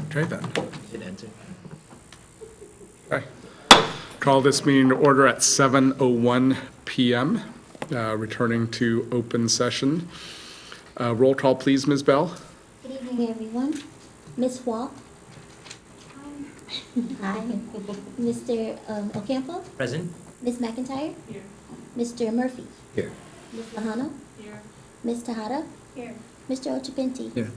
Okay then. Hit enter. Okay. Call this meeting to order at 7:01 p.m. Returning to open session. Roll call, please, Ms. Bell. Good evening, everyone. Ms. Walk. Hi. Mr. Ocampo. Present. Ms. McIntyre. Here. Mr. Murphy. Here. Ms. Lahana. Here. Ms. Tejada. Here. Mr. Ochapinti. Here.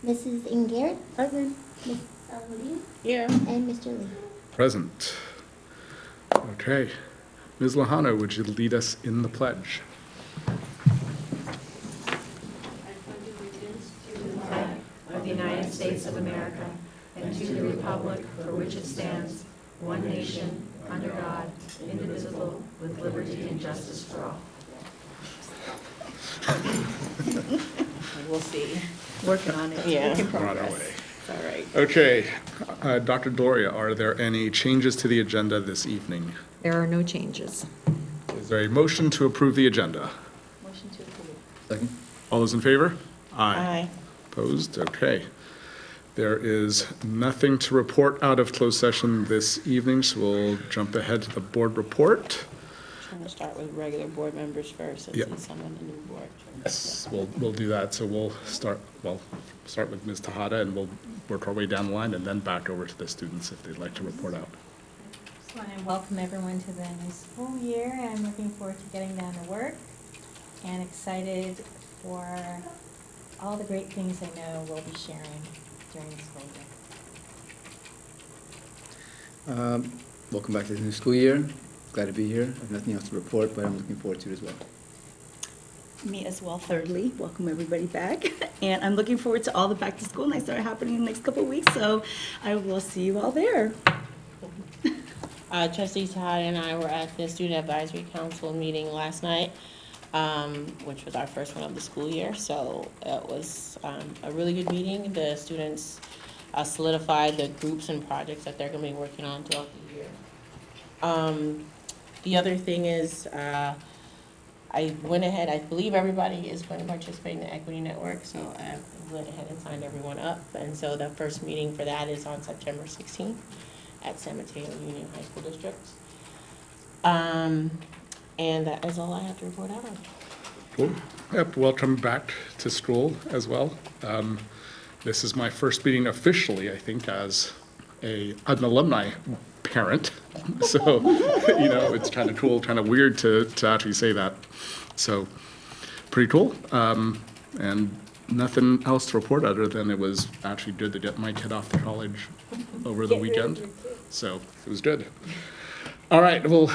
Mrs. Ingard. Present. Ms. Salvador. Here. And Mr. Lee. Present. Okay. Ms. Lahana, would you lead us in the pledge? Of the United States of America, and to the republic for which it stands, one nation, under God, indivisible, with liberty and justice for all. We'll see. Working on it. Yeah. Work in We're on our progress. way. All right. Okay. Dr. Doria, are there any changes to the agenda this evening? There are no changes. Is there a motion to approve the agenda? Motion to approve. Second. All those in favor? Aye. Opposed? Okay. There is nothing to report out of closed session this evening, so we'll jump ahead to the board report. Trying to start with regular board members first, since Yep. it's someone the new board. Yes, we'll do that. So we'll start with Ms. Tejada, and we'll work our way down the line and then back over to the students if they'd like to report out. Just want to welcome everyone to the new school year. I'm looking forward to getting down to work and excited for all the great things I know we'll be sharing during the school year. Welcome back to the new school year. Glad to be here. I have nothing else to report, but I'm looking forward to it as well. Me as well, thirdly. Welcome everybody back. And I'm looking forward to all the back to school nights that are happening in the next couple of weeks, so I will see you all there. Trustees Todd and I were at the Student Advisory Council meeting last night, which was our first one of the school year. So it was a really good meeting. The students solidified the groups and projects that they're going to be working on throughout the year. The other thing is, I went ahead, I believe everybody is going to participate in the Equity Network, so I went ahead and signed everyone up. And so the first meeting for that is on September 16th at San Mateo Union High School District. And that is all I have to report out on. Cool. Yep, welcome back to school as well. This is my first meeting officially, I think, as an alumni parent. So, it's kind of cool, kind of weird to actually say that. So, pretty cool. And nothing else to report other than it was actually good to get my kid off to college over the weekend. So, it was good. All right, well,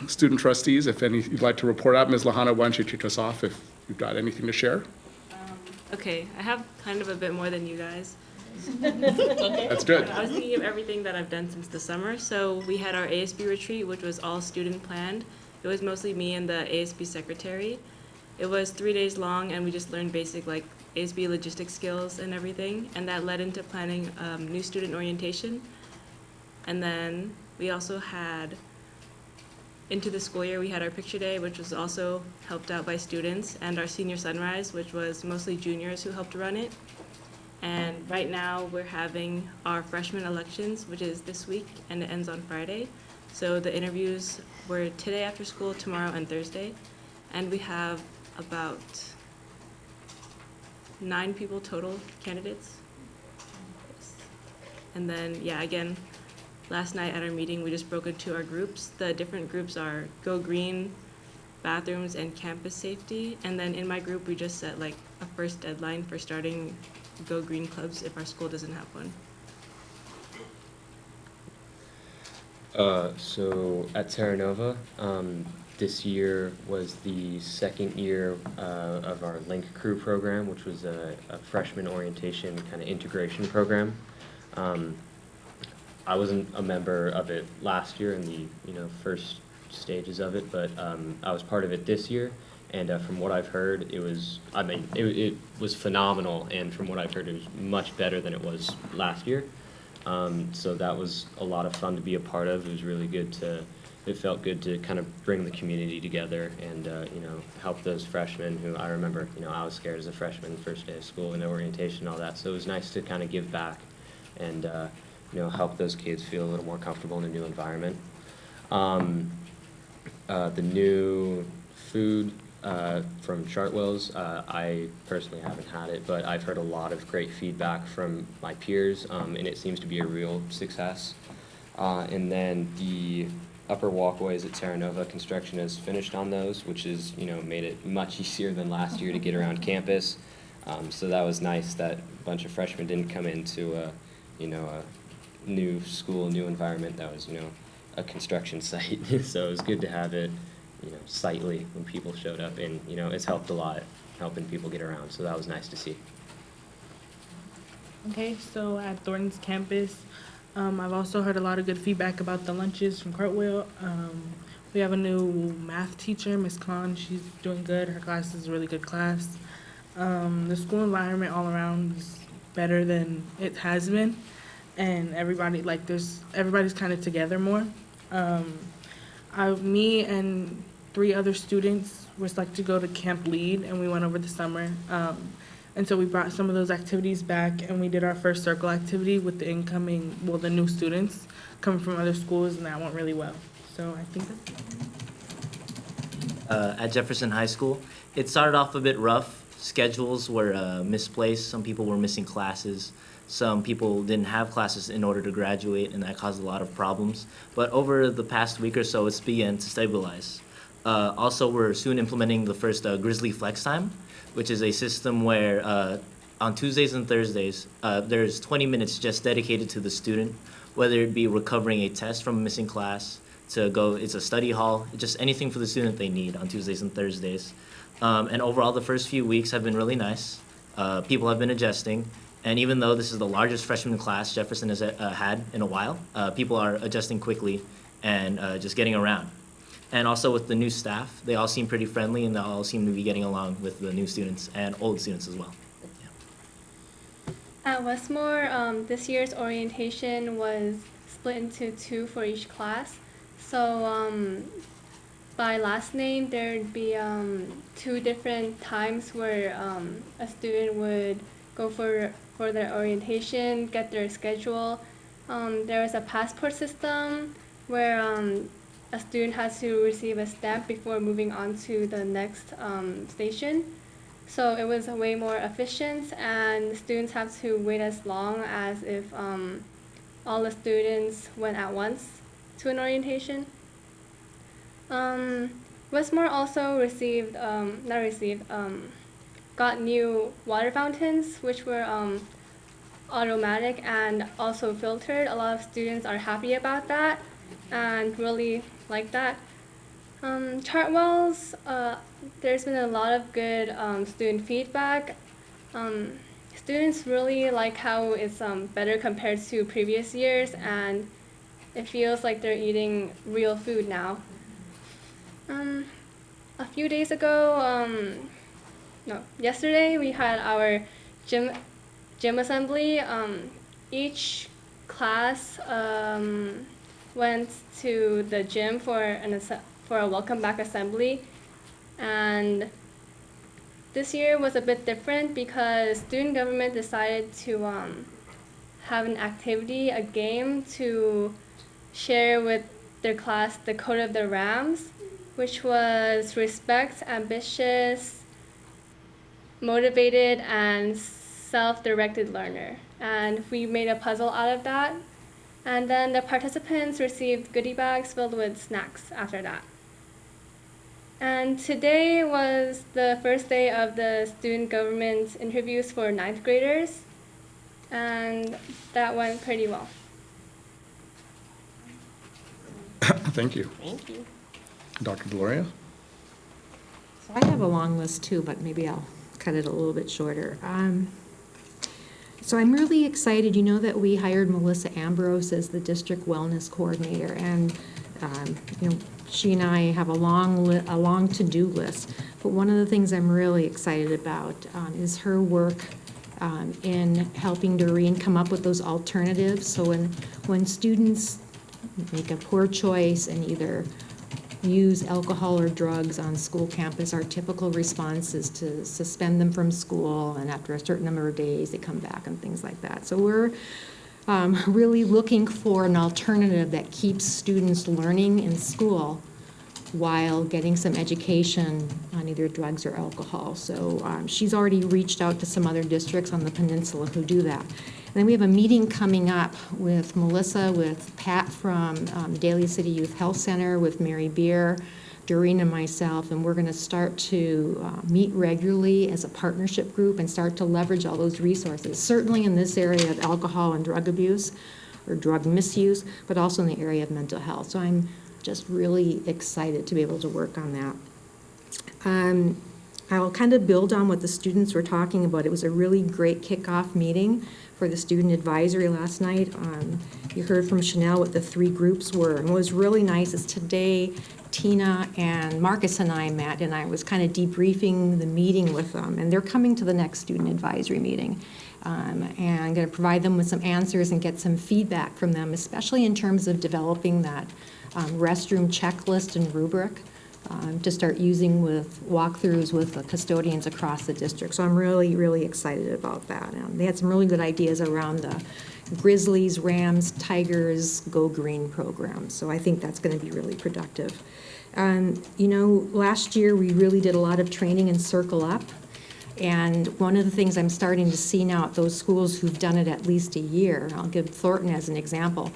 student trustees, if any you'd like to report out, Ms. Lahana, why don't you kick us off if you've got anything to share? Okay, I have kind of a bit more than you guys. That's good. I was thinking of everything that I've done since the summer. So we had our ASB retreat, which was all student planned. It was mostly me and the ASB secretary. It was 3 days long, and we just learned basic like ASB logistics skills and everything. And that led into planning new student orientation. And then we also had, into the school year, we had our picture day, which was also helped out by students, and our senior sunrise, which was mostly juniors who helped run it. And right now, we're having our freshman elections, which is this week, and it ends on Friday. So the interviews were today after school, tomorrow, and Thursday. And we have about 9 people total candidates. And then, yeah, again, last night at our meeting, we just broke into our groups. The different groups are Go Green, Bathrooms, and Campus Safety. And then in my group, we just set like a first deadline for starting Go Green clubs if our school doesn't have one. So at Terra Nova, this year was the second year of our Link Crew program, which was a freshman orientation kind of integration program. I wasn't a member of it last year in the first stages of it, but I was part of it this year. And from what I've heard, it was phenomenal. And from what I've heard, it was much better than it was last year. So that was a lot of fun to be a part of. It was really good it felt good to kind of bring the community together and, help those freshmen who I remember, I was scared as a freshman, first day of school and orientation and all that. So it was nice to kind of give back and help those kids feel a little more comfortable in a new environment. The new food from Chartwell's, I personally haven't had it, but I've heard a lot of great feedback from my peers, and it seems to be a real success. And then the upper walkways at Terra Nova, construction has finished on those, which has made it much easier than last year to get around campus. So that was nice that a bunch of freshmen didn't come into a new school, new environment that was a construction site. So it was good to have it sightly when people showed up, and it's helped a lot helping people get around, so that was nice to see. Okay, so at Thornton's campus, I've also heard a lot of good feedback about the lunches from Cartwheel. We have a new math teacher, Miss Khan. She's doing good. Her class is a really good class. The school environment all around is better than it has been, and everybody's kind of together more. Me and 3 other students were selected to go to Camp Lead, and we went over the summer. And so we brought some of those activities back, and we did our first circle activity with the new students coming from other schools, and that went really well. So I think that's At Jefferson High School, it started off a bit rough. Schedules were misplaced. Some people were missing classes. Some people didn't have classes in order to graduate, and that caused a lot of problems. But over the past week or so, it's begun to stabilize. Also, we're soon implementing the first Grizzly Flex Time, which is a system where on Tuesdays and Thursdays, there's 20 minutes just dedicated to the student, whether it be recovering a test from a missing class, it's a study hall, just anything for the student they need on Tuesdays and Thursdays. And overall, the first few weeks have been really nice. People have been adjusting. And even though this is the largest freshman class Jefferson has had in a while, people are adjusting quickly and just getting around. And also with the new staff, they all seem pretty friendly, and they all seem to be getting along with the new students and old students as well. At Westmore, this year's orientation was split into 2 for each class. So by last name, there'd be 2 different times where a student would go for their orientation, get their schedule. There was a passport system where a student has to receive a stamp before moving on to the next station. So it was way more efficient, and students have to wait as long as if all the students went at once to an orientation. Westmore also got new water fountains, which were automatic and also filtered. A lot of students are happy about that and really like that. Chartwell's, there's been a lot of good student feedback. Students really like how it's better compared to previous years, and it feels like they're eating real food now. A few days ago, yesterday we had our gym assembly. Each class went to the gym for a welcome back assembly, and this year was a bit different because student government decided to have an activity, a game, to share with their class the code of the Rams, which was respect, ambitious, motivated, and self-directed learner. And we made a puzzle out of that. And then the participants received goodie bags filled with snacks after that. And today was the first day of the student government interviews for 9th graders, and that went pretty well. Thank you. Thank you. Dr. Deloria? So I have a long list too, but maybe I'll cut it a little bit shorter. So I'm really excited. You know that we hired Melissa Ambrose as the district wellness coordinator, and she and I have a long to-do list. But one of the things I'm really excited about is her work in helping Doreen come up with those alternatives. So when students make a poor choice and either use alcohol or drugs on school campus, our typical response is to suspend them from school, and after a certain number of days they come back and things like that. So we're really looking for an alternative that keeps students learning in school while getting some education on either drugs or alcohol. So she's already reached out to some other districts on the peninsula who do that. And then we have a meeting coming up with Melissa, with Pat from Daly City Youth Health Center, with Mary Beer, Doreen and myself, and we're going to start to meet regularly as a partnership group and start to leverage all those resources, certainly in this area of alcohol and drug abuse or drug misuse, but also in the area of mental health. So I'm just really excited to be able to work on that. I'll kind of build on what the students were talking about. It was a really great kickoff meeting for the student advisory last night. You heard from Chanel what the 3 groups were. And what was really nice is today, Tina and Marcus and I met, and I was kind of debriefing the meeting with them. And they're coming to the next student advisory meeting. And I'm going to provide them with some answers and get some feedback from them, especially in terms of developing that restroom checklist and rubric to start using with walkthroughs with the custodians across the district. So I'm really, really excited about that. They had some really good ideas around the Grizzlies, Rams, Tigers, Go Green program. So I think that's going to be really productive. You know, last year we really did a lot of training in Circle Up. And one of the things I'm starting to see now at those schools who've done it at least a year, and I'll give Thornton as an example,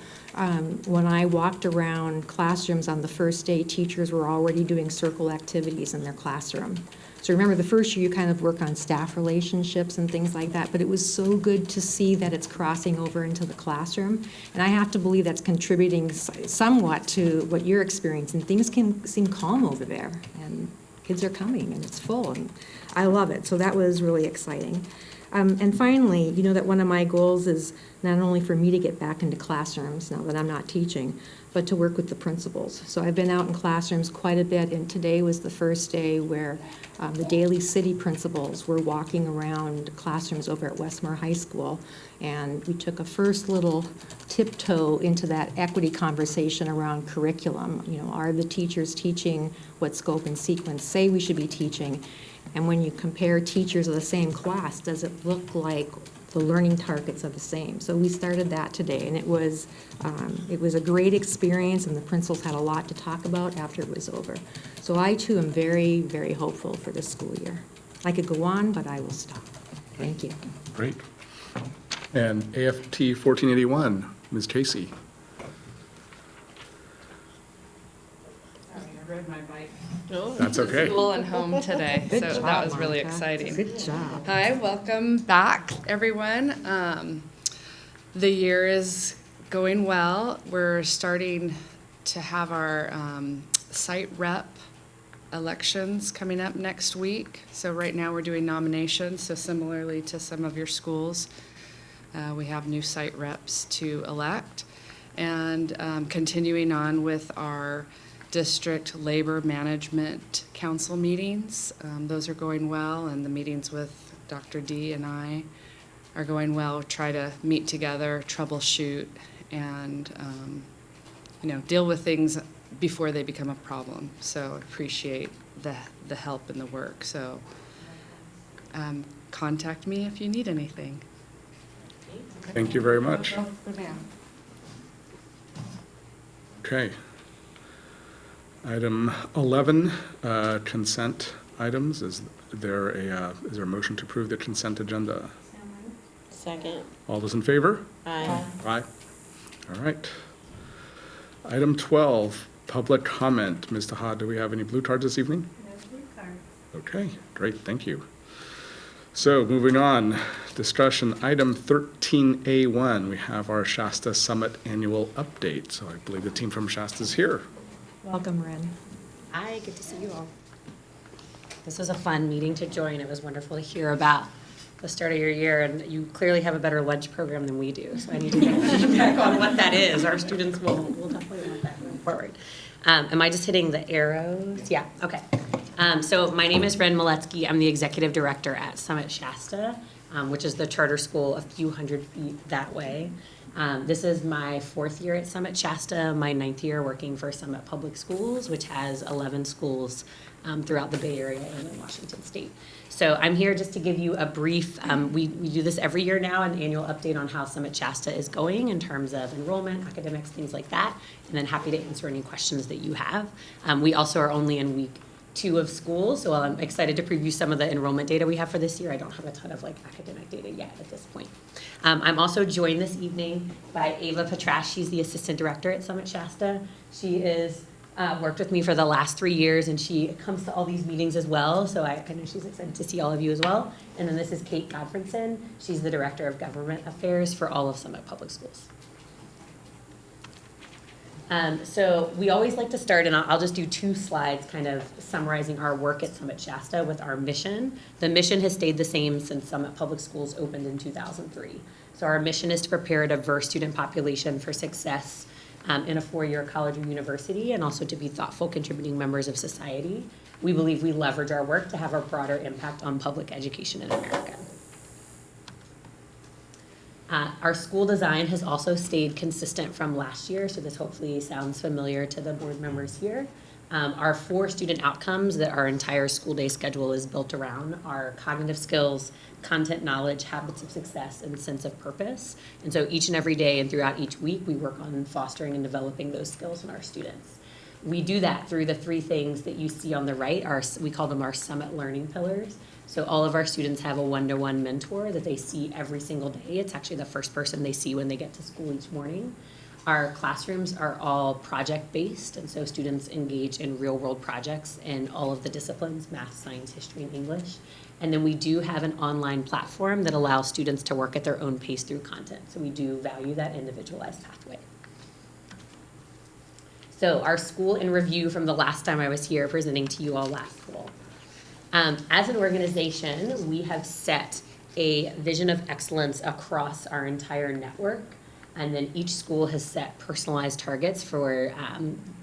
when I walked around classrooms on the first day, teachers were already doing circle activities in their classroom. So remember, the first year you kind of work on staff relationships and things like that, but it was so good to see that it's crossing over into the classroom. And I have to believe that's contributing somewhat to what you're experiencing. Things can seem calm over there, and kids are coming, and it's full, and I love it. So that was really exciting. And finally, you know that one of my goals is not only for me to get back into classrooms now that I'm not teaching, but to work with the principals. So I've been out in classrooms quite a bit, and today was the first day where the Daly City principals were walking around classrooms over at Westmore High School, and we took a first little tiptoe into that equity conversation around curriculum. You know, are the teachers teaching what scope and sequence say we should be teaching? And when you compare teachers of the same class, does it look like the learning targets are the same? So we started that today, and it was a great experience, and the principals had a lot to talk about after it was over. So I, too, am very, very hopeful for this school year. I could go on, but I will stop. Thank you. Great. And AFT 1481, Ms. Tracy. Sorry, I rode my bike. That's okay. School and home today, Good so job, that was really Monica. exciting. Good job. Hi, welcome back, everyone. The year is going well. We're starting to have our site rep elections coming up next week. So right now we're doing nominations, so similarly to some of your schools, we have new site reps to elect. And continuing on with our district labor management council meetings. Those are going well, and the meetings with Dr. D and I are going well. We try to meet together, troubleshoot, and you know, deal with things before they become a problem. So appreciate the help and the work. So contact me if you need anything. Thank you very much. Okay. Item 11, consent items. Is there a motion to approve the consent agenda? Second. All those in favor? Aye. Aye. All right. Item 12, public comment. Ms. Taha, do we have any blue cards this evening? No blue cards. Okay, great, thank you. So moving on, discussion item 13A1. We have our Shasta Summit annual update. So I believe the team from Shasta is here. Welcome, Ren. Hi, good to see you all. This was a fun meeting to join. It was wonderful to hear about the start of your year, and you clearly have a better lunch program than we do, so I need to get feedback on what that is. Our students will definitely want that going forward. Am I just hitting the arrows? Yeah, okay. So my name is Ren Maletsky. I'm the executive director at Summit Shasta, which is the charter school a few hundred feet that way. This is my 4th year at Summit Shasta, my 9th year working for Summit Public Schools, which has 11 schools throughout the Bay Area and in Washington State. So I'm here just to give you a brief, we do this every year now, an annual update on how Summit Shasta is going in terms of enrollment, academics, things like that, and then happy to answer any questions that you have. We also are only in week 2 of school, so I'm excited to preview some of the enrollment data we have for this year. I don't have a ton of academic data yet at this point. I'm also joined this evening by Ava Petrash. She's the assistant director at Summit Shasta. She is worked with me for the last 3 years, and she comes to all these meetings as well, so I know she's excited to see all of you as well. And then this is Kate Godfredson. She's the director of government affairs for all of Summit Public Schools. So we always like to start, and I'll just do 2 slides kind of summarizing our work at Summit Shasta with our mission. The mission has stayed the same since Summit Public Schools opened in 2003. So our mission is to prepare a diverse student population for success in a 4-year college or university, and also to be thoughtful, contributing members of society. We believe we leverage our work to have a broader impact on public education in America. Our school design has also stayed consistent from last year, so this hopefully sounds familiar to the board members here. Our 4 student outcomes that our entire school day schedule is built around are cognitive skills, content knowledge, habits of success, and sense of purpose. And so each and every day and throughout each week, we work on fostering and developing those skills in our students. We do that through the 3 things that you see on the right. We call them our Summit Learning Pillars. So all of our students have a one-to-one mentor that they see every single day. It's actually the first person they see when they get to school each morning. Our classrooms are all project-based, and so students engage in real-world projects in all of the disciplines, math, science, history, and English. And then we do have an online platform that allows students to work at their own pace through content. So we do value that individualized pathway. So our school in review from the last time I was here presenting to you all last fall. As an organization, we have set a vision of excellence across our entire network, and then each school has set personalized targets for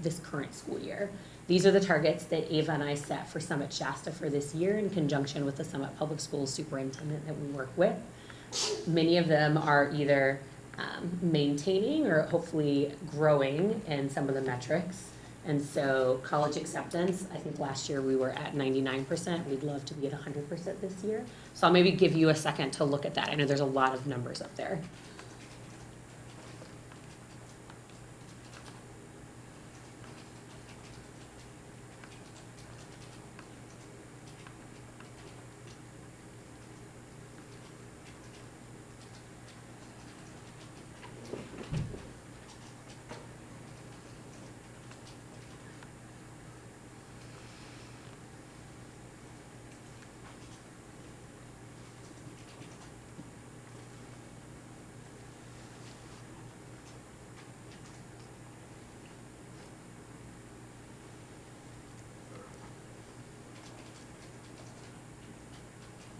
this current school year. These are the targets that Ava and I set for Summit Shasta for this year in conjunction with the Summit Public Schools superintendent that we work with. Many of them are either maintaining or hopefully growing in some of the metrics. And so college acceptance, I think last year we were at 99%. We'd love to be at 100% this year. So I'll maybe give you a second to look at that. I know there's a lot of numbers up there.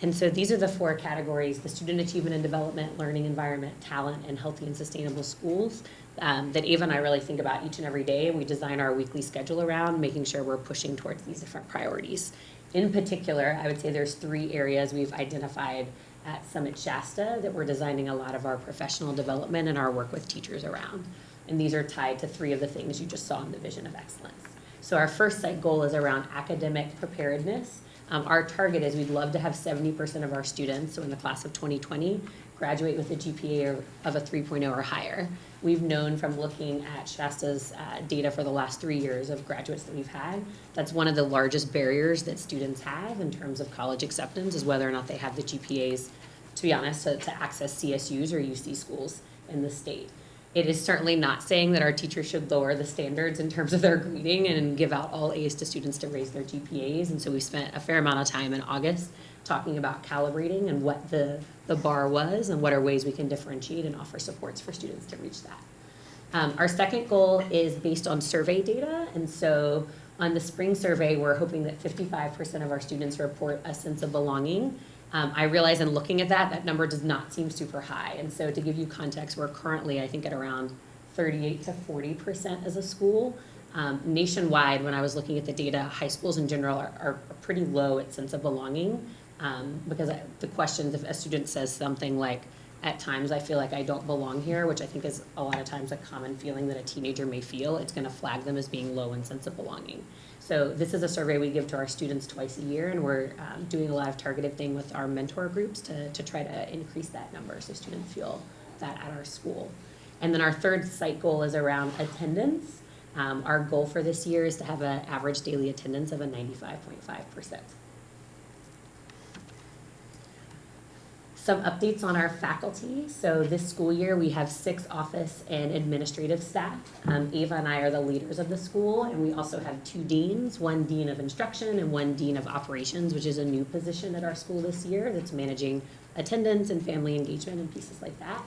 And so these are the 4 categories: the student achievement and development, learning environment, talent, and healthy and sustainable schools that Ava and I really think about each and every day. And we design our weekly schedule around making sure we're pushing towards these different priorities. In particular, I would say there's 3 areas we've identified at Summit Shasta that we're designing a lot of our professional development and our work with teachers around. And these are tied to 3 of the things you just saw in the vision of excellence. So our first site goal is around academic preparedness. Our target is we'd love to have 70% of our students, so in the class of 2020, graduate with a GPA of a 3.0 or higher. We've known from looking at Shasta's data for the last 3 years of graduates that we've had, that's one of the largest barriers that students have in terms of college acceptance, is whether or not they have the GPAs, to be honest, to access CSUs or UC schools in the state. It is certainly not saying that our teachers should lower the standards in terms of their grading and give out all A's to students to raise their GPAs. And so we spent a fair amount of time in August talking about calibrating and what the bar was and what are ways we can differentiate and offer supports for students to reach that. Our second goal is based on survey data. And so on the spring survey, we're hoping that 55% of our students report a sense of belonging. I realize in looking at that number does not seem super high. And so to give you context, we're currently, I think, at around 38 to 40% as a school. Nationwide, when I was looking at the data, high schools in general are pretty low at sense of belonging because the questions, if a student says something like, at times I feel like I don't belong here, which I think is a lot of times a common feeling that a teenager may feel. It's going to flag them as being low in sense of belonging. So this is a survey we give to our students twice a year, and we're doing a lot of targeted thing with our mentor groups to try to increase that number so students feel that at our school. And then our third site goal is around attendance. Our goal for this year is to have an average daily attendance of a 95.5%. Some updates on our faculty. So this school year, we have 6 office and administrative staff. Ava and I are the leaders of the school, and we also have 2 deans, 1 dean of instruction and 1 dean of operations, which is a new position at our school this year that's managing attendance and family engagement and pieces like that.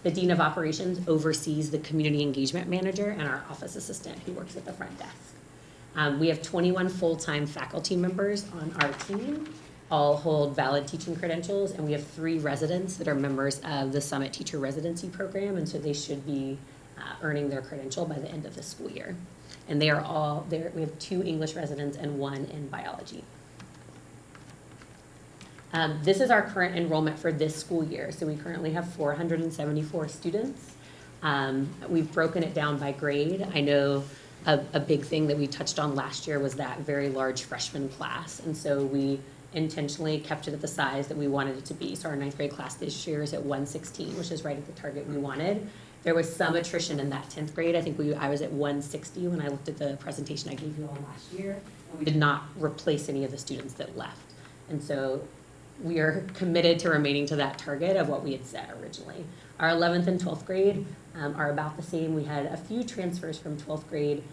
The dean of operations oversees the community engagement manager and our office assistant who works at the front desk. We have 21 full-time faculty members on our team. All hold valid teaching credentials, and we have 3 residents that are members of the Summit Teacher Residency Program, and so they should be earning their credential by the end of the school year. And they are all there. We have 2 English residents and 1 in biology. This is our current enrollment for this school year. So we currently have 474 students. We've broken it down by grade. I know a big thing that we touched on last year was that very large freshman class, and so we intentionally kept it at the size that we wanted it to be. So our 9th grade class this year is at 116, which is right at the target we wanted. There was some attrition in that 10th grade. I think I was at 160 when I looked at the presentation I gave you all last year. And we did not replace any of the students that left. And so we are committed to remaining to that target of what we had set originally. Our 11th and 12th grade are about the same. We had a few transfers from 12th grade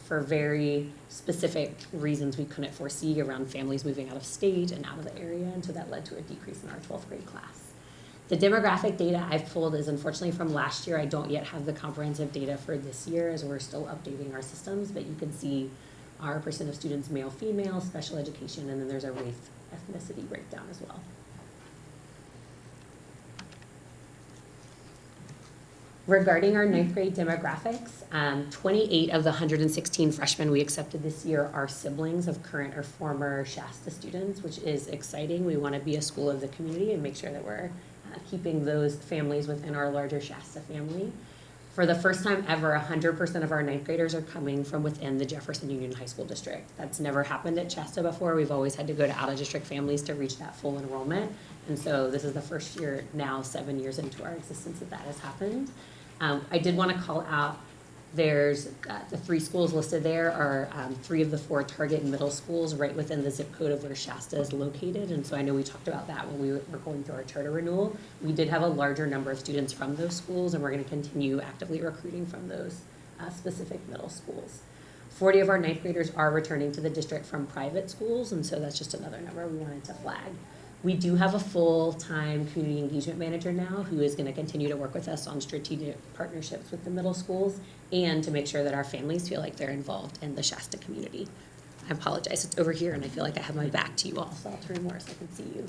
for very specific reasons we couldn't foresee around families moving out of state and out of the area, and so that led to a decrease in our 12th grade class. The demographic data I've pulled is unfortunately from last year. I don't yet have the comprehensive data for this year as we're still updating our systems, but you can see our percent of students male, female, special education, and then there's a race ethnicity breakdown as well. Regarding our 9th grade demographics, 28 of the 116 freshmen we accepted this year are siblings of current or former Shasta students, which is exciting. We want to be a school of the community and make sure that we're keeping those families within our larger Shasta family. For the first time ever, 100% of our 9th graders are coming from within the Jefferson Union High School District. That's never happened at Shasta before. We've always had to go to out-of-district families to reach that full enrollment. And so this is the first year now, 7 years into our existence, that has happened. I did want to call out, there's the 3 schools listed there are 3 of the 4 target middle schools right within the zip code of where Shasta is located. And so I know we talked about that when we were going through our charter renewal. We did have a larger number of students from those schools, and we're going to continue actively recruiting from those specific middle schools. 40 of our 9th graders are returning to the district from private schools, and so that's just another number we wanted to flag. We do have a full-time community engagement manager now who is going to continue to work with us on strategic partnerships with the middle schools and to make sure that our families feel like they're involved in the Shasta community. I apologize, it's over here and I feel like I have my back to you all, so I'll turn more so I can see you.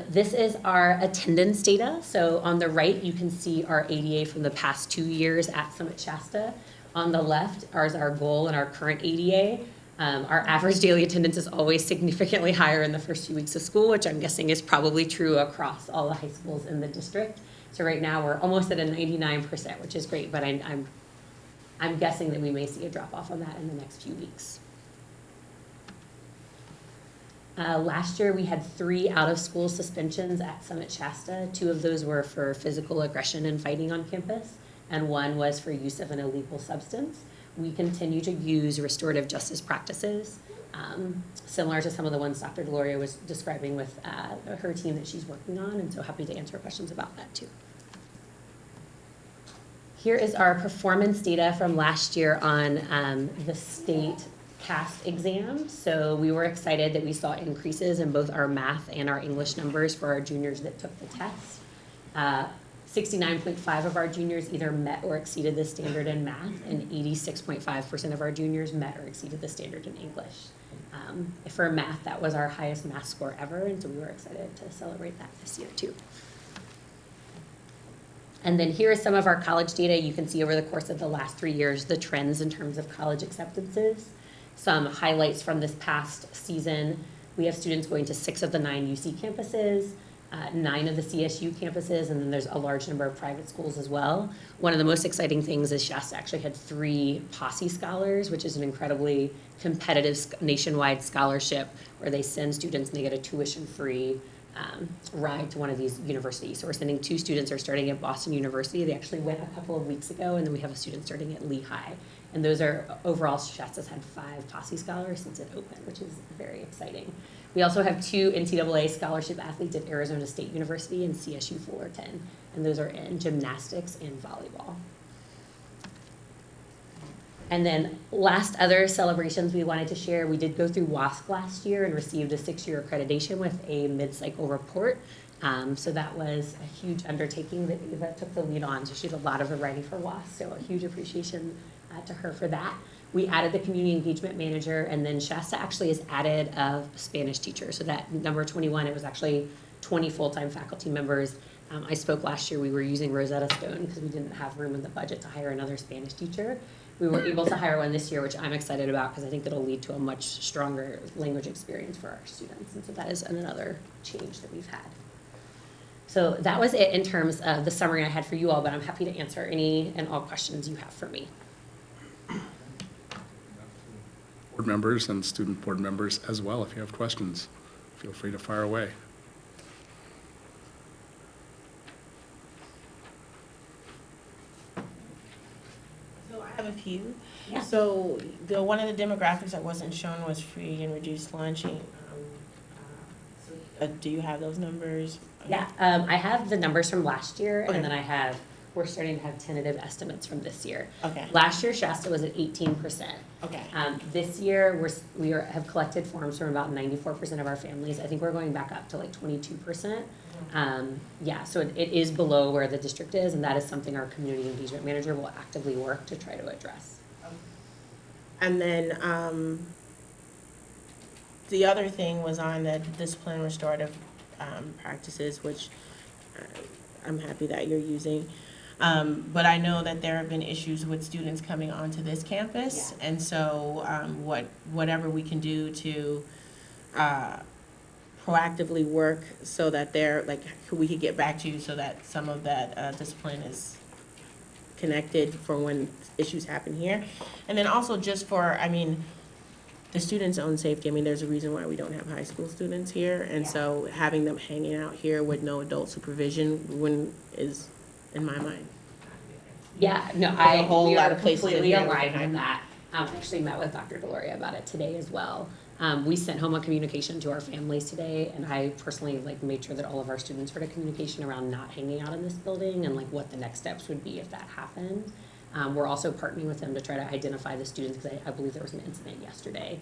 This is our attendance data. So on the right, you can see our ADA from the past 2 years at Summit Shasta. On the left is our goal and our current ADA. Our average daily attendance is always significantly higher in the first few weeks of school, which I'm guessing is probably true across all the high schools in the district. So right now we're almost at a 99%, which is great, but I'm guessing that we may see a drop off on that in the next few weeks. Last year we had 3 out-of-school suspensions at Summit Shasta. 2 of those were for physical aggression and fighting on campus, and 1 was for use of an illegal substance. We continue to use restorative justice practices, similar to some of the ones Dr. Deloria was describing with her team that she's working on, and so happy to answer questions about that too. Here is our performance data from last year on the state CAST exam. So we were excited that we saw increases in both our math and our English numbers for our juniors that took the test. 69.5% of our juniors either met or exceeded the standard in math, and 86.5% of our juniors met or exceeded the standard in English. For math, that was our highest math score ever, and so we were excited to celebrate that this year too. And then here is some of our college data. You can see over the course of the last 3 years the trends in terms of college acceptances. Some highlights from this past season. We have students going to 6 of the 9 UC campuses. 9 of the CSU campuses, and then there's a large number of private schools as well. One of the most exciting things is Shasta actually had 3 Posse Scholars, which is an incredibly competitive nationwide scholarship where they send students and they get a tuition-free ride to one of these universities. So we're sending 2 students who are starting at Boston University. They actually went a couple of weeks ago, and then we have a student starting at Lehigh. And those are, overall, Shasta's had 5 Posse Scholars since it opened, which is very exciting. We also have 2 NCAA scholarship athletes at Arizona State University and CSU Fullerton, and those are in gymnastics and volleyball. And then last other celebrations we wanted to share, we did go through WASC last year and received a 6-year accreditation with a mid-cycle report. So that was a huge undertaking that Eva took the lead on. So she did a lot of the writing for WASC, so a huge appreciation to her for that. We added the community engagement manager, and then Shasta actually has added a Spanish teacher. So that number 21, it was actually 20 full-time faculty members. I spoke last year, we were using Rosetta Stone because we didn't have room in the budget to hire another Spanish teacher. We were able to hire one this year, which I'm excited about because I think it'll lead to a much stronger language experience for our students. And so that is another change that we've had. So that was it in terms of the summary I had for you all, but I'm happy to answer any and all questions you have for me. Board members and student board members as well, if you have questions, feel free to fire away. So I have a few. Yeah. So one of the demographics that wasn't shown was free and reduced lunching. Do you have those numbers? Yeah, I have the numbers from last year, Okay. and then we're starting to have tentative estimates from this year. Okay. Last year, Shasta was at 18%. Okay. This year, have collected forms from about 94% of our families. I think we're going back up to like 22%. Yeah, so it is below where the district is, and that is something our community engagement manager will actively work to try to address. And then the other thing was on the discipline restorative practices, which I'm happy that you're using. But I know that there have been issues with students coming onto this campus, Yeah. and so whatever we can do to proactively work so that we could get back to you so that some of that discipline is connected for when issues happen here. And then also just for, the students' own safety. There's a reason why we don't have high school students here, and so having them hanging out here with no adult supervision is, in my mind. Yeah, no, we are completely aligned with that. I actually met with Dr. Deloria about it today as well. We sent home a communication to our families today, and I personally made sure that all of our students heard a communication around not hanging out in this building and what the next steps would be if that happened. We're also partnering with them to try to identify the students because I believe there was an incident yesterday.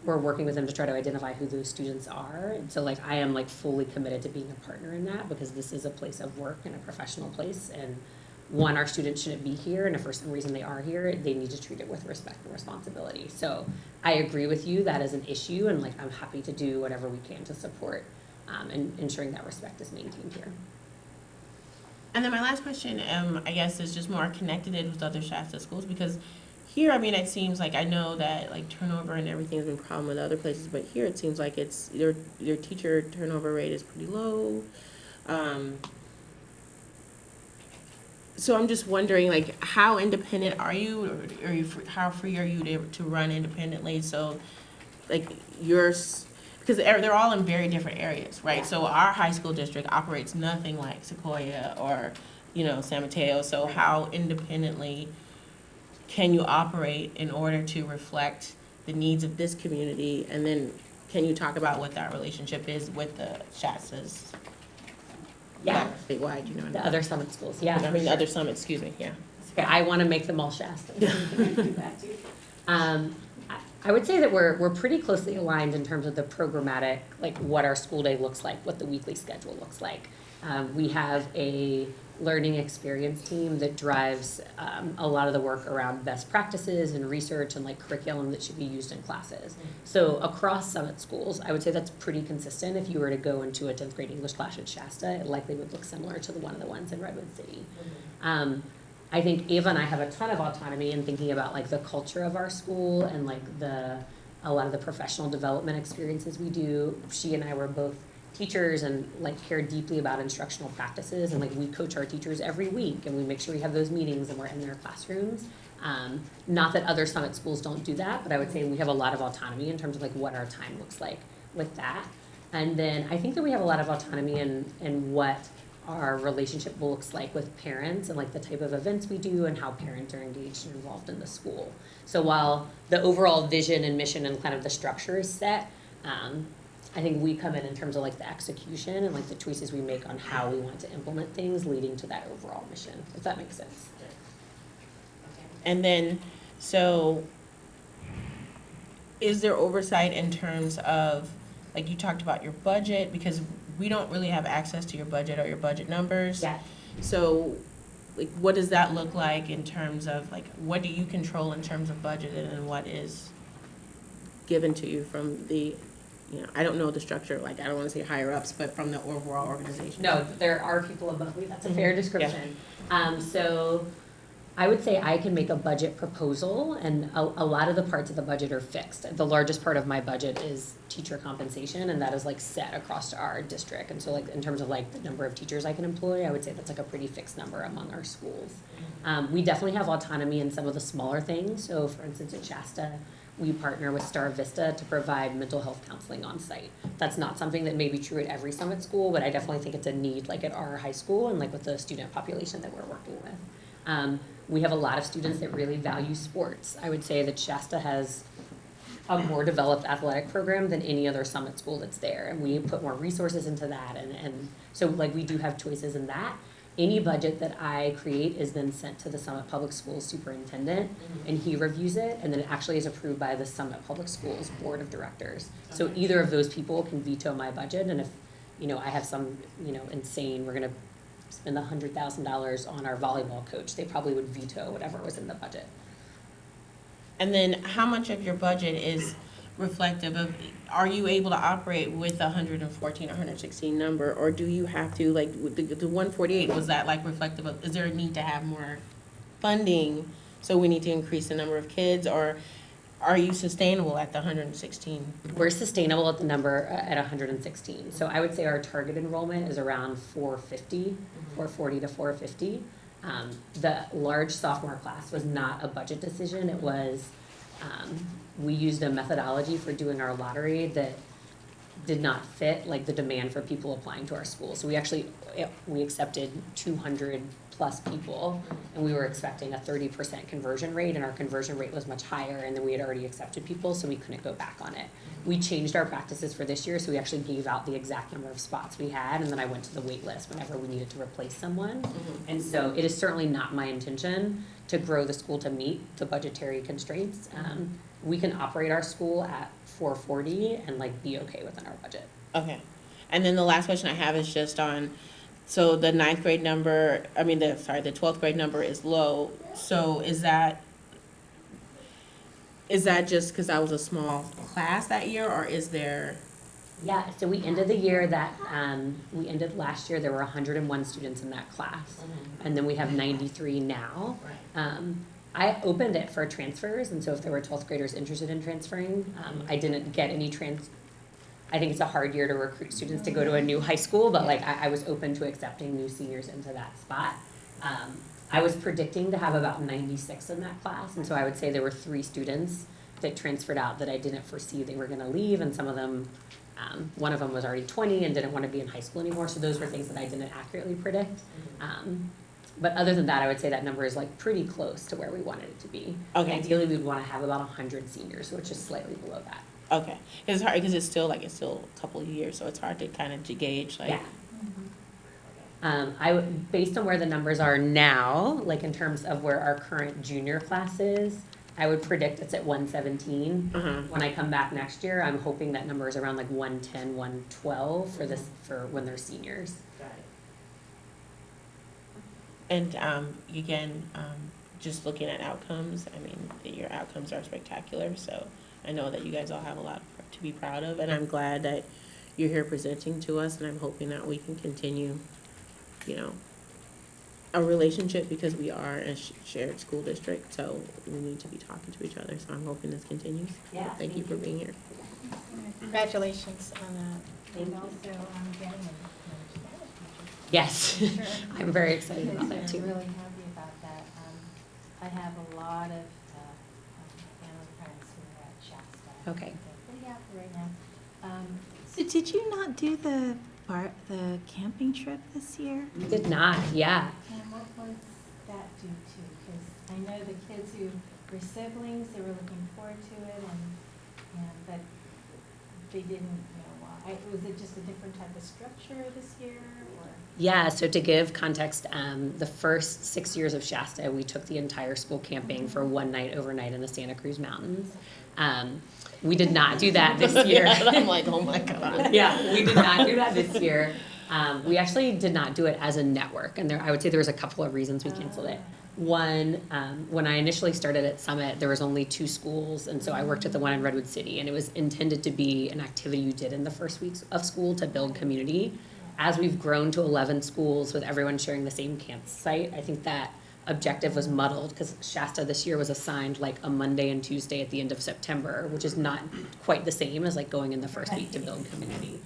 We're working with them to try to identify who those students are. And so I am fully committed to being a partner in that because this is a place of work and a professional place. And one, our students shouldn't be here, and if for some reason they are here, they need to treat it with respect and responsibility. So I agree with you, that is an issue, and I'm happy to do whatever we can to support and ensuring that respect is maintained here. And then my last question, I guess, is just more connected with other Shasta schools, because here, it seems I know that turnover and everything has been a problem with other places, but here it seems like it's your teacher turnover rate is pretty low. So I'm just wondering, how independent are you, or how free are you to run independently? So, yours. Because they're all in very different areas, right? Yeah. So our high school district operates nothing like Sequoia or, San Mateo. So how independently can you operate in order to reflect the needs of this community? And then can you talk about what that relationship is with the Shastas? Yeah. Statewide, The other Summit schools, yeah. The other Summit, excuse me, yeah. Okay, I want to make them all Shasta. I would say that we're pretty closely aligned in terms of the programmatic, what our school day looks like, what the weekly schedule looks like. We have a learning experience team that drives a lot of the work around best practices and research and curriculum that should be used in classes. So across Summit schools, I would say that's pretty consistent. If you were to go into a 10th grade English class at Shasta, it likely would look similar to one of the ones in Redwood City. I think Ava and I have a ton of autonomy in thinking about the culture of our school and a lot of the professional development experiences we do. She and I were both teachers and like care deeply about instructional practices, and like we coach our teachers every week and we make sure we have those meetings and we're in their classrooms. Not that other Summit schools don't do that, but I would say we have a lot of autonomy in terms of like what our time looks like with that. And then I think that we have a lot of autonomy in what our relationship looks like with parents and like the type of events we do and how parents are engaged and involved in the school. So while the overall vision and mission and kind of the structure is set, I think we come in terms of like the execution and like the choices we make on how we want to implement things leading to that overall mission, if that makes sense. And then, so is there oversight in terms of, like you talked about your budget, because we don't really have access to your budget or your budget numbers. Yeah. So, like, what does that look like in terms of, like, what do you control in terms of budget and what is given to you from the, you know, I don't know the structure, like, I don't want to say higher ups, but from the overall organization? No, there are people above me, that's a fair description. So I would say I can make a budget proposal, and a lot of the parts of the budget are fixed. The largest part of my budget is teacher compensation, and that is like set across our district. And so like in terms of like the number of teachers I can employ, I would say that's like a pretty fixed number among our schools. We definitely have autonomy in some of the smaller things. So for instance, at Shasta, we partner with Star Vista to provide mental health counseling on site. That's not something that may be true at every Summit school, but I definitely think it's a need like at our high school and like with the student population that we're working with. We have a lot of students that really value sports. I would say that Shasta has a more developed athletic program than any other Summit school that's there, and we put more resources into that, and so like we do have choices in that. Any budget that I create is then sent to the Summit Public Schools superintendent, and he reviews it, and then it actually is approved by the Summit Public Schools Board of Directors. So either of those people can veto my budget, and if, you know, I have some, you know, insane, we're gonna spend $100,000 on our volleyball coach, they probably would veto whatever was in the budget. And then how much of your budget is reflective of, are you able to operate with 114 or 116 number, or do you have to, like, the 148, was that like reflective of, is there a need to have more funding, so we need to increase the number of kids, or are you sustainable at the 116? We're sustainable at the number at 116. So I would say our target enrollment is around 450, 440 to 450. The large sophomore class was not a budget decision. It was, we used a methodology for doing our lottery that did not fit like the demand for people applying to our school. So we accepted 200 plus people, and we were expecting a 30% conversion rate, and our conversion rate was much higher, and then we had already accepted people, so we couldn't go back on it. We changed our practices for this year, so we actually gave out the exact number of spots we had, and then I went to the wait list whenever we needed to replace someone. And so it is certainly not my intention to grow the school to meet the budgetary constraints. We can operate our school at 440 and like be okay within our budget. Okay. And then the last question I have is just on, so the 9th grade number, the 12th grade number is low. So is that just because that was a small class that year, or is there? Yeah, so we ended the year that, we ended last year, there were 101 students in that class. And then we have 93 now. I opened it for transfers, and so if there were 12th graders interested in transferring, I didn't get any I think it's a hard year to recruit students to go to a new high school, but like I was open to accepting new seniors into that spot. I was predicting to have about 96 in that class, and so I would say there were 3 students that transferred out that I didn't foresee they were gonna leave, and some of them, one of them was already 20 and didn't want to be in high school anymore, so those were things that I didn't accurately predict. But other than that, I would say that number is like pretty close to where we wanted it to be. Okay. Ideally, we'd want to have about 100 seniors, which is slightly below that. Okay. It's hard because it's still a couple of years, so it's hard to kind of gauge like. Yeah. Based on where the numbers are now, like in terms of where our current junior class is, I would predict it's at 117. When I come back next year, I'm hoping that number is around like 110, 112 for when they're seniors. And again, just looking at outcomes, your outcomes are spectacular, so I know that you guys all have a lot to be proud of, and I'm glad that you're here presenting to us, and I'm hoping that we can continue, a relationship, because we are a shared school district, so we need to be talking to each other, so I'm hoping this continues. Yeah. Thank you for being here. Congratulations on And also getting another Spanish teacher. Yes, Sure. I'm very excited about that Yes, too. I'm really happy about that. I have a lot of family friends who are at Shasta. Okay. They're pretty happy right now. So did you not do the camping trip this year? We did not, yeah. And what was that due to? Because I know the kids who were siblings, they were looking forward to it, but they didn't know why. Was it just a different type of structure this year, or? Yeah, so to give context, the first 6 years of Shasta, we took the entire school camping for one night overnight in the Santa Cruz Mountains. We did not do that this year. Yeah, I'm like, oh my God. Yeah, we did not do that this year. We actually did not do it as a network, and I would say there was a couple of reasons we canceled it. One, when I initially started at Summit, there was only 2 schools, and so I worked at the one in Redwood City, and it was intended to be an activity you did in the first weeks of school to build community. As we've grown to 11 schools with everyone sharing the same campsite, I think that objective was muddled because Shasta this year was assigned like a Monday and Tuesday at the end of September, which is not quite the same as like going in the first week to build community.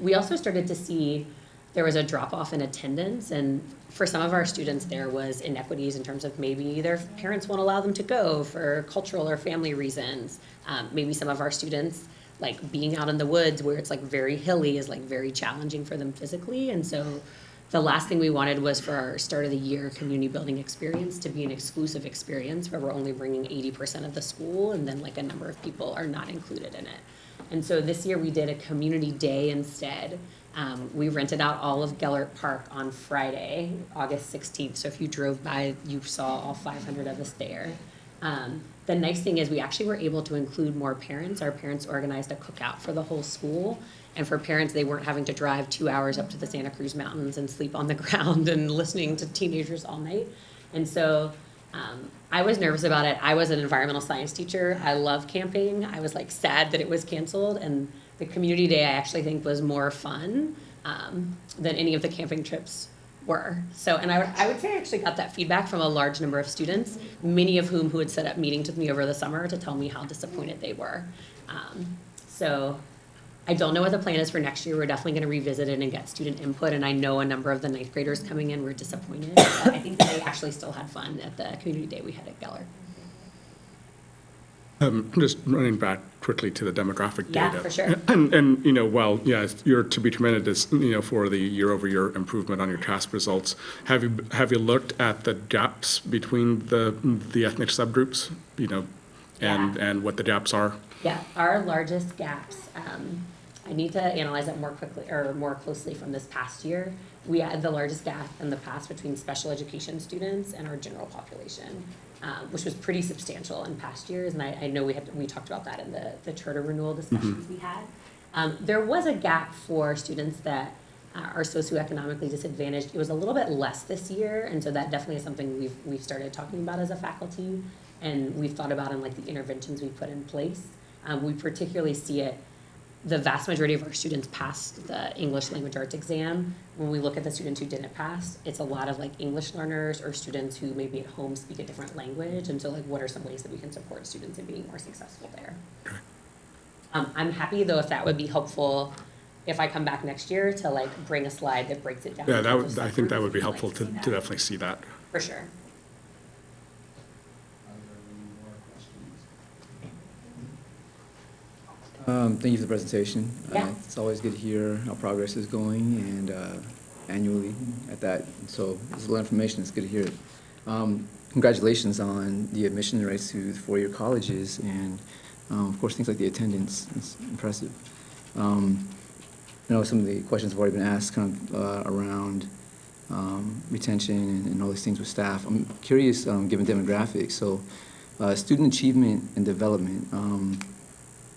We also started to see there was a drop off in attendance, and for some of our students there was inequities in terms of maybe their parents won't allow them to go for cultural or family reasons. Maybe some of our students, like being out in the woods where it's like very hilly, is like very challenging for them physically, and so the last thing we wanted was for our start of the year community building experience to be an exclusive experience where we're only bringing 80% of the school and then like a number of people are not included in it. And so this year we did a community day instead. We rented out all of Gellert Park on Friday, August 16th. So if you drove by, you saw all 500 of us there. The nice thing is we actually were able to include more parents. Our parents organized a cookout for the whole school. And for parents, they weren't having to drive 2 hours up to the Santa Cruz Mountains and sleep on the ground and listening to teenagers all night. And so I was nervous about it. I was an environmental science teacher. I love camping. I was like sad that it was canceled. And the community day I actually think was more fun than any of the camping trips were. So, and I would say I actually got that feedback from a large number of students, many of whom who had set up meetings with me over the summer to tell me how disappointed they were. So I don't know what the plan is for next year. We're definitely going to revisit it and get student input. And I know a number of the 9th graders coming in were disappointed. But I think they actually still had fun at the community day we had at Geller. Just running back quickly to the demographic data. Yeah, for sure. And you know, while, yes, you're to be tremendous, you know, for the year-over-year improvement on your task results, have you looked at the gaps between the ethnic subgroups, you know, and what the gaps are? Yeah, our largest gaps, I need to analyze it more quickly or more closely from this past year. We had the largest gap in the past between special education students and our general population, which was pretty substantial in past years. And I know we talked about that in the charter renewal discussions we had. There was a gap for students that are socioeconomically disadvantaged. It was a little bit less this year, and so that definitely is something we've started talking about as a faculty, and we've thought about in like the interventions we put in place. We particularly see it. The vast majority of our students passed the English language arts exam. When we look at the students who didn't pass, it's a lot of like English learners or students who maybe at home speak a different language. And so like, what are some ways that we can support students in being more successful there? I'm happy though if that would be helpful if I come back next year to like bring a slide that breaks it down. Yeah, I think that would be helpful to definitely see that. For sure. Thank you for the presentation. Yeah. It's always good to hear how progress is going, and annually at that. So there's a lot of information. It's good to hear it. Congratulations on the admission rates to the 4-year colleges, and of course things like the attendance. It's impressive. I know some of the questions have already been asked kind of around retention and all these things with staff. I'm curious, given demographics, so student achievement and development.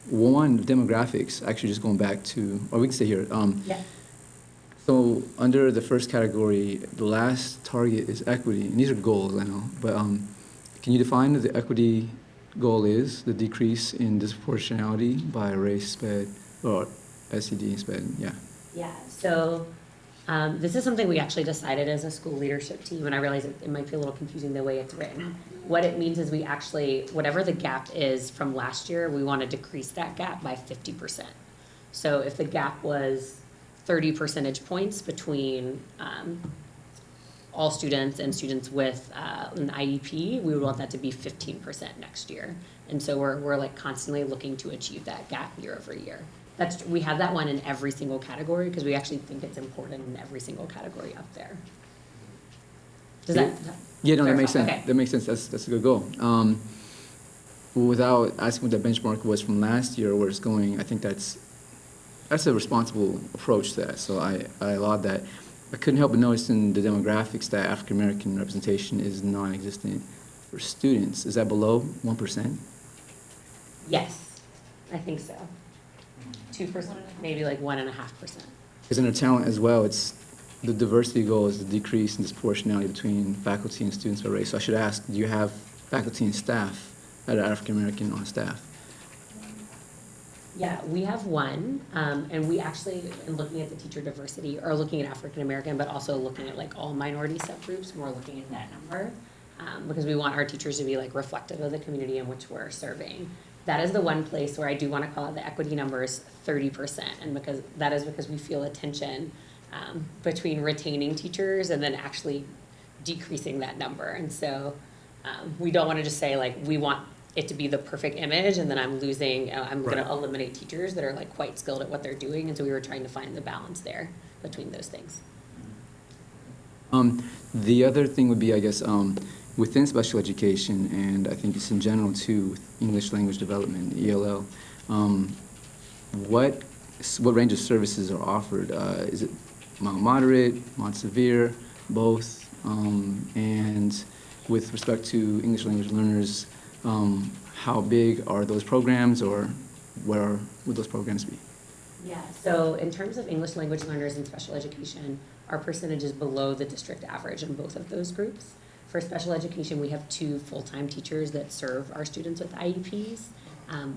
One, demographics, actually just going back to, or we can stay here. Yeah. So under the first category, the last target is equity, and these are goals, I know, but can you define what the equity goal is, the decrease in disproportionality by race, SPED, or SED, SPED, yeah. Yeah, so this is something we actually decided as a school leadership team, and I realize it might be a little confusing the way it's written. What it means is we actually, whatever the gap is from last year, we want to decrease that gap by 50%. So if the gap was 30 percentage points between all students and students with an IEP, we would want that to be 15% next year. And so we're like constantly looking to achieve that gap year over year. We have that one in every single category because we actually think it's important in every single category up there. Does that? Yeah, no, that makes sense. Okay. That makes sense. That's a good goal. Without asking what the benchmark was from last year, where it's going, I think that's a responsible approach to that. So I laud that. I couldn't help but notice in the demographics that African American representation is non-existent for students. Is that below 1%? Yes, I think so. 2%, maybe like 1.5%. Because in our talent as well, it's the diversity goal is the decrease in disproportionality between faculty and students by race. So I should ask, do you have faculty and staff that are African American on staff? Yeah, we have one, and we actually, in looking at the teacher diversity, are looking at African American, but also looking at like all minority subgroups, more looking at that number, because we want our teachers to be like reflective of the community in which we're serving. That is the one place where I do want to call out the equity numbers 30%, and because we feel a tension between retaining teachers and then actually decreasing that number. And so we don't want to just say like we want it to be the perfect image and then I'm going to eliminate teachers that are like quite skilled at what they're doing. And so we were trying to find the balance there between those things. The other thing would be, I guess, within special education, and I think it's in general too, with English language development, ELL, what range of services are offered? Is it mild moderate, mild severe, both? And with respect to English language learners, how big are those programs, or where would those programs be? Yeah, so in terms of English language learners in special education, our percentage is below the district average in both of those groups. For special education, we have 2 full-time teachers that serve our students with IEPs.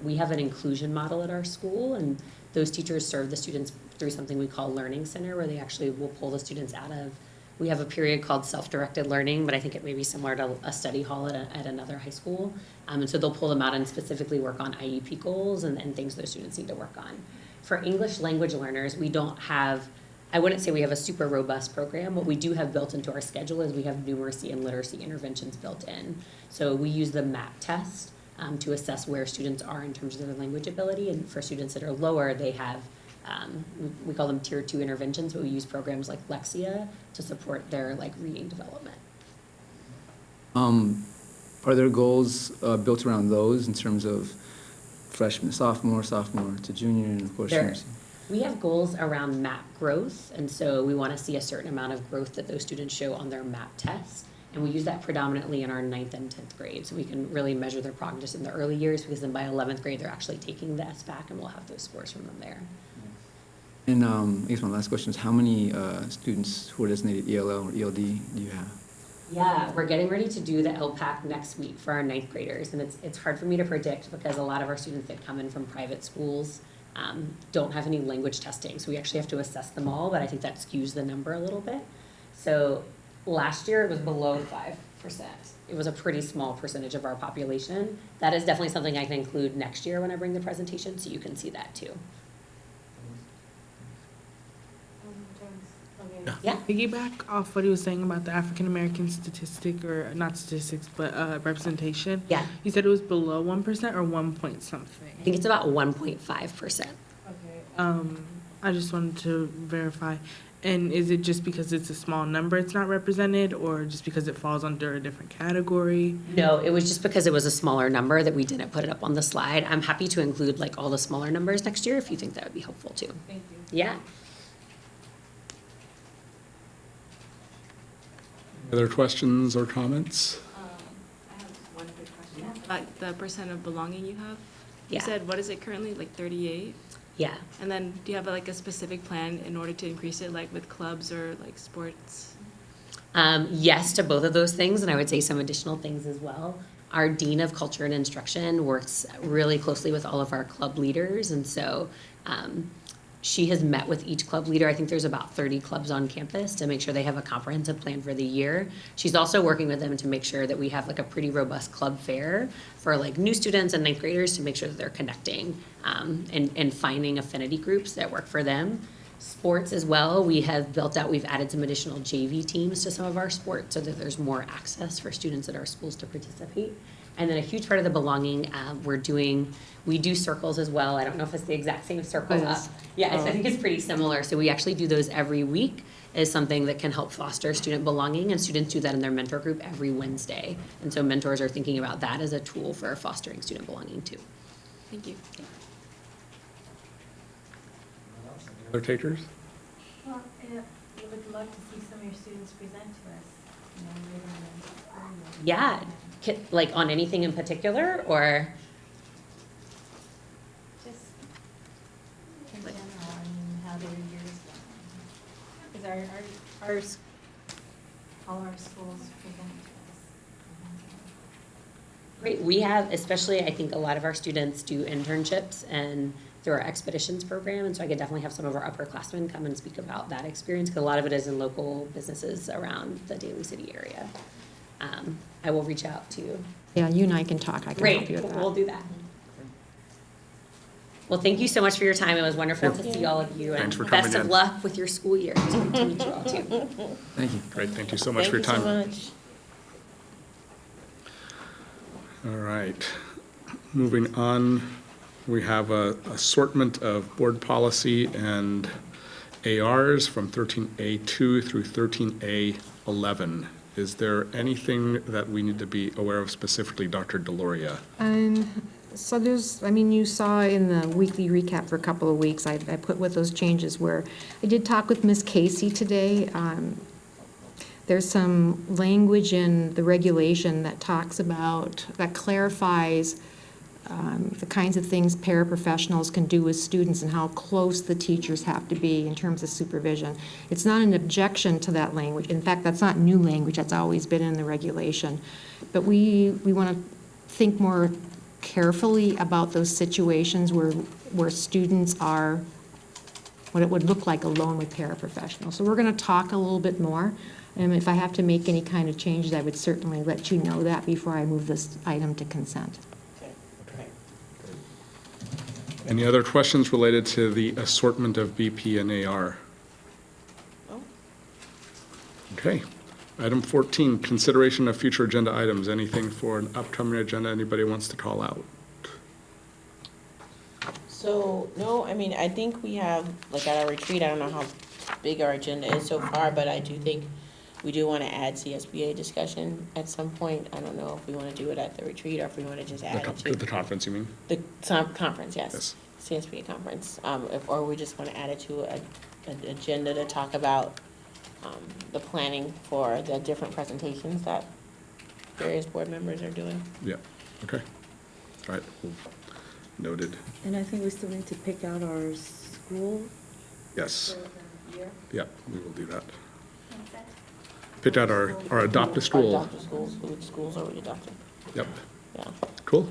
We have an inclusion model at our school, and those teachers serve the students through something we call Learning Center, where they actually will pull the students out of. We have a period called self-directed learning, but I think it may be similar to a study hall at another high school. And so they'll pull them out and specifically work on IEP goals and things those students need to work on. For English language learners, we don't have, I wouldn't say we have a super robust program. What we do have built into our schedule is we have numeracy and literacy interventions built in. So we use the MAP test to assess where students are in terms of their language ability. And for students that are lower, they have we call them tier 2 interventions, but we use programs like Lexia to support their like reading development. Are there goals built around those in terms of freshman, sophomore to junior, and of course junior? We have goals around MAP growth, and so we want to see a certain amount of growth that those students show on their MAP test. And we use that predominantly in our 9th and 10th grade, so we can really measure their progress in the early years, because then by 11th grade, they're actually taking the SBAC, and we'll have those scores from them there. And I guess my last question is, how many students who are designated ELL or ELD do you have? Yeah, we're getting ready to do the LPAC next week for our 9th graders, and it's hard for me to predict because a lot of our students that come in from private schools don't have any language testing, so we actually have to assess them all, but I think that skews the number a little bit. So last year it was below 5%. It was a pretty small percentage of our population. That is definitely something I can include next year when I bring the presentation, so you can see that too. Yeah. Piggyback off what he was saying about the African American statistic, or not statistics, but representation. Yeah. You said it was below 1% or 1 point something? I think it's about 1.5%. Okay. I just wanted to verify. And is it just because it's a small number it's not represented, or just because it falls under a different category? No, it was just because it was a smaller number that we didn't put it up on the slide. I'm happy to include like all the smaller numbers next year if you think that would be helpful too. Thank you. Yeah. Other questions or comments? I have one quick question about the percent of belonging you have. You Yeah. said, what is it currently, like 38? Yeah. And then do you have like a specific plan in order to increase it, like with clubs or like sports? Yes to both of those things, and I would say some additional things as well. Our Dean of Culture and Instruction works really closely with all of our club leaders, and so she has met with each club leader. I think there's about 30 clubs on campus to make sure they have a comprehensive plan for the year. She's also working with them to make sure that we have like a pretty robust club fair for like new students and ninth graders to make sure that they're connecting and finding affinity groups that work for them. Sports as well, we've added some additional JV teams to some of our sports so that there's more access for students at our schools to participate. And then a huge part of the belonging, we do circles as well. I don't know if it's the exact same circle up. Yeah, I think it's pretty similar. So we actually do those every week as something that can help foster student belonging, and students do that in their mentor group every Wednesday. And so mentors are thinking about that as a tool for fostering student belonging too. Thank you. Other takers? Well, we would love to see some of your students present to us, you know, later in the school year. Yeah, like on anything in particular, or? Just in general, I mean, how their years going. Because all our schools present to us. Great, we have, especially, I think a lot of our students do internships and through our expeditions program, and so I could definitely have some of our upperclassmen come and speak about that experience, because a lot of it is in local businesses around the Daly City area. I will reach out to you. Yeah, you and I can talk. I can help you with that. We'll do that. Well, thank you so much for your time. It was wonderful to see all of you. Thanks for And coming best of in. luck with your school year. It's great to meet you all too. Thank you. Great, thank you so much for your time. Thank you so much. All right, moving on, we have a assortment of board policy and ARs from 13A2 through 13A11. Is there anything that we need to be aware of specifically, Dr. Deloria? So you saw in the weekly recap for a couple of weeks, I put with those changes where I did talk with Ms. Casey today. There's some language in the regulation that clarifies the kinds of things paraprofessionals can do with students and how close the teachers have to be in terms of supervision. It's not an objection to that language. In fact, that's not new language. That's always been in the regulation. But we want to think more carefully about those situations where students are what it would look like alone with paraprofessionals. So we're going to talk a little bit more. And if I have to make any kind of changes, I would certainly let you know that before I move this item to consent. Any other questions related to the assortment of BP and AR? Okay. Item 14, consideration of future agenda items. Anything for an upcoming agenda anybody wants to call out? So, no, I mean, I think we have, like at our retreat, I don't know how big our agenda is so far, but I do think we do want to add CSBA discussion at some point. I don't know if we want to do it at the retreat or if we want to just add it to. The conference, you mean? The conference, yes. CSBA conference. Or we just want to add it to an agenda to talk about the planning for the different presentations that various board members are doing. Yeah, okay. All right, noted. And I think we still need to pick out our school. Yes. For the year. Yeah, we will do that. Pick out our adopt a school. Adopt a schools, which schools are we adopting? Yep. Yeah. Cool.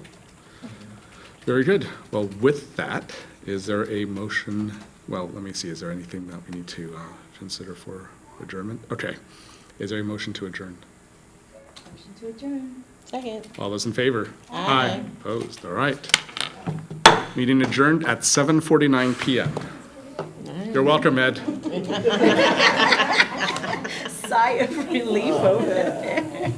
Very good. Well, with that, is there a motion? Well, let me see. Is there anything that we need to consider for adjournment? Okay. Is there a motion to adjourn? Motion to adjourn. Second. All those in favor? Aye. Opposed? All right. Meeting adjourned at 7:49 p.m. You're welcome, Ed. Sigh of relief over there.